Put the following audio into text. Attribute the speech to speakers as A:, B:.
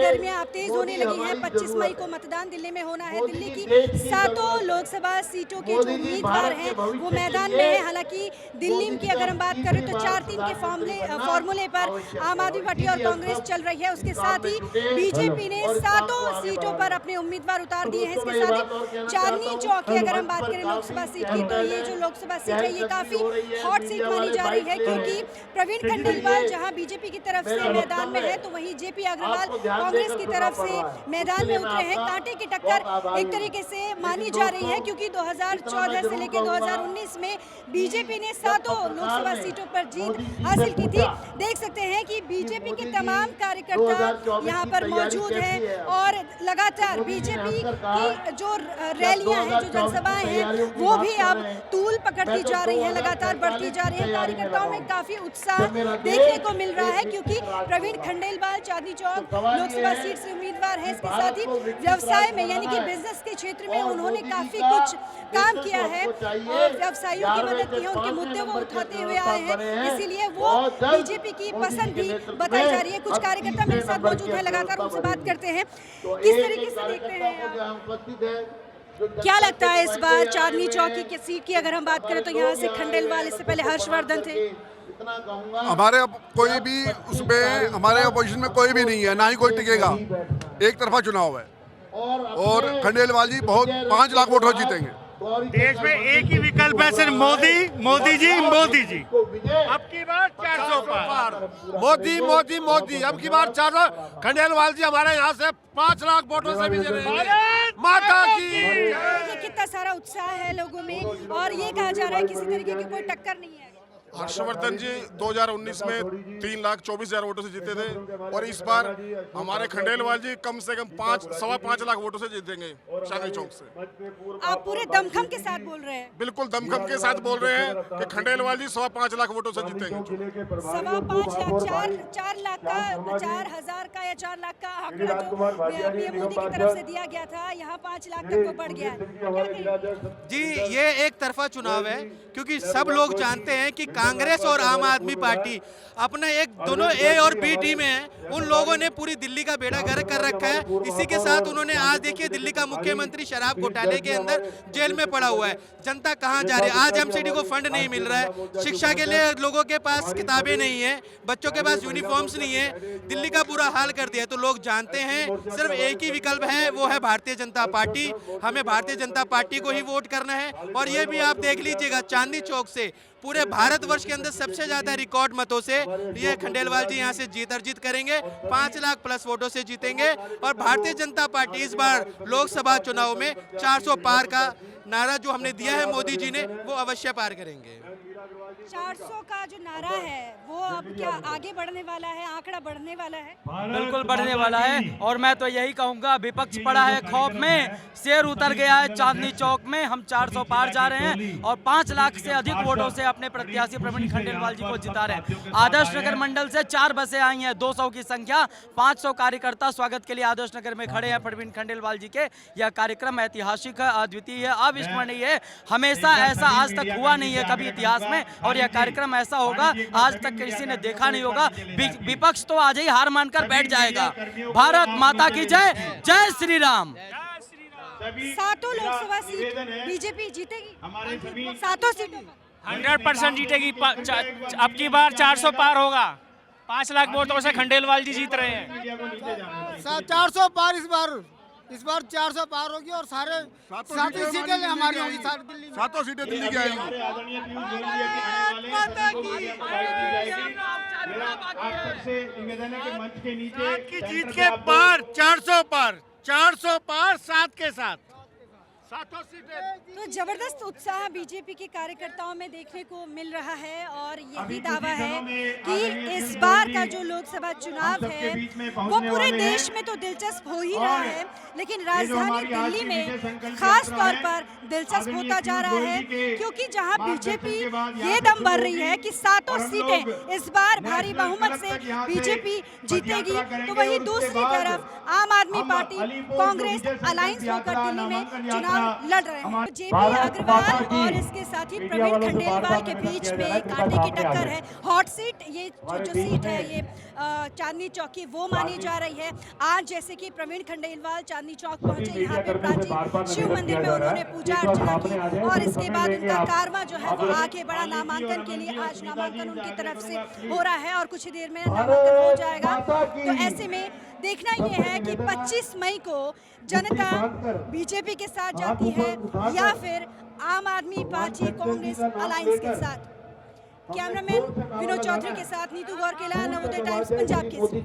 A: सरगर्मियां अब तेज होने लगी हैं। 25 मई को मतदान दिल्ली में होना है। दिल्ली की 7 लोकसभा सीटों के जो उम्मीदवार हैं वो मैदान में हैं। हालांकि दिल्ली की अगर हम बात करें तो 4-3 के फॉर्मूले पर आम आदमी पार्टी और कांग्रेस चल रही है। उसके साथ ही बीजेपी ने 7 सीटों पर अपने उम्मीदवार उतार दिए हैं। इसके साथ ही चांदनी चौक की अगर हम बात करें लोकसभा सीट की, तो ये जो लोकसभा सीट है ये काफी हॉट सीट मानी जा रही है, क्योंकि प्रवीण खंडेलवाल जहां बीजेपी की तरफ से मैदान में है तो वहीं जेपी अग्रवाल कांग्रेस की तरफ से मैदान में उतरे हैं। कांटे की टक्कर एक तरीके से मानी जा रही है, क्योंकि 2014 से लेकर 2019 में बीजेपी ने 7 लोकसभा सीटों पर जीत हासिल की थी। देख सकते हैं कि बीजेपी के तमाम कार्यकर्ता यहाँ पर मौजूद हैं और लगातार बीजेपी की जो रैलियां हैं, जो जनसभाएं हैं, वो भी अब तूल पकड़ती जा रही है, लगातार बढ़ती जा रही है। कार्यकर्ताओं में काफी उत्साह देखने को मिल रहा है, क्योंकि प्रवीण खंडेलवाल चांदनी चौक लोकसभा सीट से उम्मीदवार है। इसके साथ ही व्यवसाय में यानी कि बिजनेस के क्षेत्र में उन्होंने काफी कुछ काम किया है और व्यवसायियों की मदद की है, उनके मुद्दे वो उठाते हुए आए हैं, इसीलिए वो बीजेपी की पसंद भी बताई जा रही है। कुछ कार्यकर्ता मेरे साथ मौजूद है, लगातार उनसे बात करते हैं। किस तरीके से देखते हैं, क्या लगता है इस बार चांदनी चौक की सीट की अगर हम बात करें तो यहाँ से खंडेलवाल, इससे पहले हर्षवर्धन थे?
B: हमारे कोई भी उसमें हमारे अपोजिशन में कोई भी नहीं है, ना ही कोई टिकेगा। एक तरफा चुनाव है और खंडेलवाल जी बहुत 5 लाख वोटों जीतेंगे।
C: देश में एक ही विकल्प है, सिर्फ मोदी जी। अब की बार 400 पार।
B: मोदी अब की बार 400। खंडेलवाल जी हमारे यहाँ से 5 लाख वोटों से भी जीत रहे हैं। माता की
A: ये कितना सारा उत्साह है लोगों में और ये कहा जा रहा है किसी तरीके की कोई टक्कर नहीं है।
B: हर्षवर्धन जी 2019 में 3,24,000 वोटों से जीते थे और इस बार हमारे खंडेलवाल जी कम से कम 5.25 लाख वोटों से जीतेंगे चांदनी चौक से।
A: आप पूरे दमखम के साथ बोल रहे हैं?
B: बिल्कुल दमखम के साथ बोल रहे हैं कि खंडेलवाल जी 5.25 लाख वोटों से जीतेंगे।
A: 5.25 लाख, 4 लाख का, 4,000 का या 4 लाख का आंकड़ा जो पीएम मोदी की तरफ से दिया गया था, यहाँ 5 लाख तक को बढ़ गया है।
D: जी ये एक तरफा चुनाव है, क्योंकि सब लोग जानते हैं कि कांग्रेस और आम आदमी पार्टी अपने एक दोनों ए और बी टीम है। उन लोगों ने पूरी दिल्ली का बेड़ा गर्क कर रखा है। इसी के साथ उन्होंने आज देखिए दिल्ली का मुख्यमंत्री शराब घोटाले के अंदर जेल में पड़ा हुआ है। जनता कहां जा रही है? आज एमसीडी को फंड नहीं मिल रहा है, शिक्षा के लिए लोगों के पास किताबें नहीं है, बच्चों के पास यूनिफॉर्म्स नहीं है, दिल्ली का बुरा हाल कर दिया है। तो लोग जानते हैं सिर्फ एक ही विकल्प है, वो है भारतीय जनता पार्टी। हमें भारतीय जनता पार्टी को ही वोट करना है। और ये भी आप देख लीजिएगा चांदनी चौक से पूरे भारतवर्ष के अंदर सबसे ज्यादा रिकॉर्ड मतों से ये खंडेलवाल जी यहाँ से जीत अर्जित करेंगे। 5 लाख प्लस वोटों से जीतेंगे और भारतीय जनता पार्टी इस बार लोकसभा चुनाव में 400 पार का नारा जो हमने दिया है मोदी जी ने, वो अवश्य पार करेंगे।
A: 400 का जो नारा है वो अब क्या आगे बढ़ने वाला है, आंकड़ा बढ़ने वाला है?
E: बिल्कुल बढ़ने वाला है। और मैं तो यही कहूंगा, विपक्ष पड़ा है खौफ में, शेर उतर गया है चांदनी चौक में। हम 400 पार जा रहे हैं और 5 लाख से अधिक वोटों से अपने प्रत्याशी प्रवीण खंडेलवाल जी को जिता रहे हैं। आदर्श नगर मंडल से 4 बसें आई हैं, 200 की संख्या, 500 कार्यकर्ता स्वागत के लिए आदर्श नगर में खड़े हैं प्रवीण खंडेलवाल जी के। यह कार्यक्रम ऐतिहासिक है, अद्वितीय है, अविस्मरणीय है। हमेशा ऐसा आज तक हुआ नहीं है कभी इतिहास में, और यह कार्यक्रम ऐसा होगा आज तक किसी ने देखा नहीं होगा। विपक्ष तो आज ही हार मानकर बैठ जाएगा। भारत माता की जय, जय श्री राम।
A: 7 लोकसभा सीट बीजेपी जीतेगी, 7 सीटों पर
C: 100% जीतेगी। अब की बार 400 पार होगा। 5 लाख वोटों से खंडेलवाल जी जीत रहे हैं।
F: 400 पार इस बार 400 पार होगी और सारे 7 सीटें हमारी होंगी, सारी दिल्ली में
B: 7 सीटें दिल्ली की आएंगी।
C: की जीत के पार 400 पार 7 के साथ 7 सीटें।
A: तो जबरदस्त उत्साह बीजेपी के कार्यकर्ताओं में देखने को मिल रहा है और यही दावा है कि इस बार का जो लोकसभा चुनाव है वो पूरे देश में तो दिलचस्प हो ही रहा है, लेकिन राजधानी दिल्ली में खास तौर पर दिलचस्प होता जा रहा है, क्योंकि जहां बीजेपी ये दम भर रही है कि 7 सीटें इस बार भारी बहुमत से बीजेपी जीतेगी, तो वहीं दूसरी तरफ आम आदमी पार्टी कांग्रेस अलायंस होकर दिल्ली में चुनाव लड़ रहे हैं। जेपी अग्रवाल और इसके साथी प्रवीण खंडेलवाल के बीच में कांटे की टक्कर है। हॉट सीट ये जो सीट है ये चांदनी चौक की वो मानी जा रही है। आज जैसे कि प्रवीण खंडेलवाल चांदनी चौक पहुंचे, यहाँ पे प्राचीन शिव मंदिर में उन्होंने पूजा अर्चना की और इसके बाद उनका कारवां जो है वो आगे बढ़ा नामांकन के लिए। आज नामांकन उनकी तरफ से हो रहा है और कुछ ही देर में नामांकन हो जाएगा। तो ऐसे में देखना ये है कि 25 मई को जनता बीजेपी के साथ जाती है या फिर आम आदमी पार्टी कांग्रेस अलायंस के साथ। कैमरामैन विनोद चौधरी के साथ नीतू गौरकेला, नवोदय टाइम्स पंजाब केसरी।